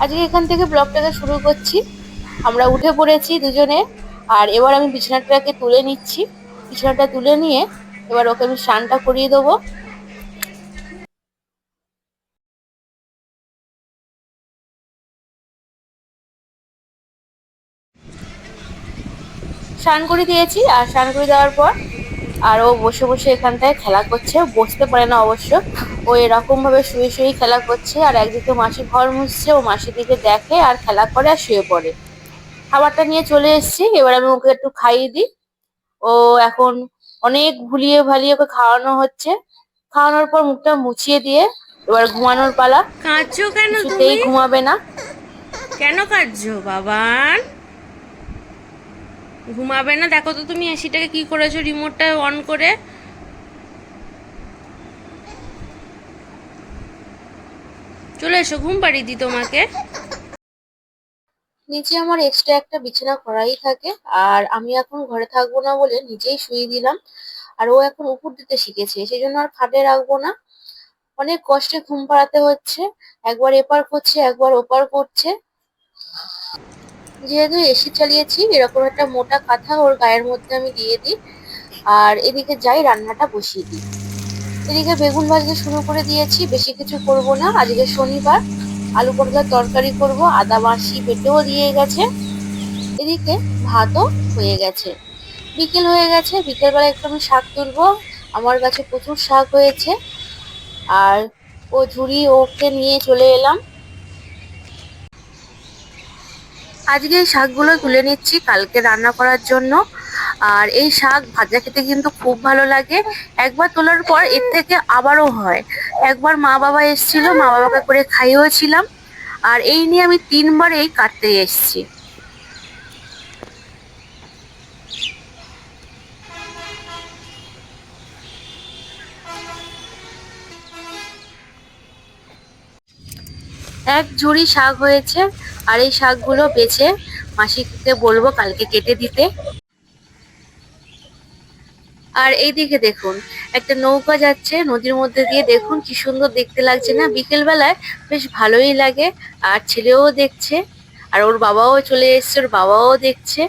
আজকে এখান থেকে ব্লগটাকে শুরু করছি। আমরা উঠে পড়েছি দুজনে। আর এবার আমি বিছানাটাকে তুলে নিচ্ছি। বিছানাটা তুলে নিয়ে এবার ওকে আমি স্নানটা করিয়ে দেবো। স্নান করে দিয়েছি, আর স্নান করে দেওয়ার পর আর ও বসে বসে এখানটায় খেলা করছে। ও বসতে পারে না অবশ্য, ও এরকম ভাবে শুয়ে শুয়ে খেলা করছে। আর একদিকে মাসি ঘর মুছছে, ও মাসির দিকে দেখে আর খেলা করে আর শুয়ে পড়ে। খাবারটা নিয়ে চলে এসেছি, এবার আমি ওকে একটু খাইয়ে দিই। ও এখন অনেক ভুলিয়ে ভালিয়ে ওকে খাওয়ানো হচ্ছে। খাওয়ানোর পর মুখটা মুছিয়ে দিয়ে এবার ঘুমানোর পালা। কাঁদছো কেন কিছুতেই তুমি? ঘুমাবে না। কেন কাঁদছো বাবান? ঘুমাবে না? দেখো তো তুমি এসিটাকে কি করেছো রিমোটটা অন করে। চলে এসো, ঘুম পাড়িয়ে দিই তোমাকে। নিচে আমার এক্সট্রা একটা বিছানা করাই থাকে, আর আমি এখন ঘরে থাকবো না বলে নিচেই শুয়ে দিলাম। আর ও এখন উপর দিতে শিখেছে, সেই জন্য আর খাটে রাখবো না। অনেক কষ্টে ঘুম পাড়াতে হচ্ছে। একবার এপার করছে, একবার ওপার করছে। যেহেতু এসি চালিয়েছি, এরকম একটা মোটা কাঁথা ওর গায়ের মধ্যে আমি দিয়ে দিই। আর এদিকে যাই রান্নাটা বসিয়ে দিই। এদিকে বেগুন ভাজতে শুরু করে দিয়েছি, বেশি কিছু করব না, আজকে শনিবার। আলু পটলের তরকারি করব, আদা বাঁশি বেটেও দিয়ে গেছে। এদিকে ভাতও হয়ে গেছে। বিকেল হয়ে গেছে, বিকেল বেলা একটু আমি শাক তুলবো। আমার কাছে প্রচুর শাক হয়েছে। আর ও ঝুড়ি ওকে নিয়ে চলে এলাম। আজকে এই শাকগুলো তুলে নিচ্ছি কালকে রান্না করার জন্য। আর এই শাক ভাজা খেতে কিন্তু খুব ভালো লাগে। একবার তোলার পর এর থেকে আবারও হয়। একবার মা বাবা এসেছিল, মা বাবাকে করে খাইয়েওছিলাম। আর এই নিয়ে আমি 3বার এই কাটতে এসেছি। এক ঝুড়ি শাক হয়েছে। আর এই শাকগুলো বেছে মাসিকে বলবো কালকে কেটে দিতে। আর এইদিকে দেখুন, একটা নৌকা যাচ্ছে নদীর মধ্যে দিয়ে। দেখুন কি সুন্দর দেখতে লাগছে না বিকেল বেলায়? বেশ ভালোই লাগে। আর ছেলেও দেখছে, আর ওর বাবাও চলে এসছে, ওর বাবাও দেখছে।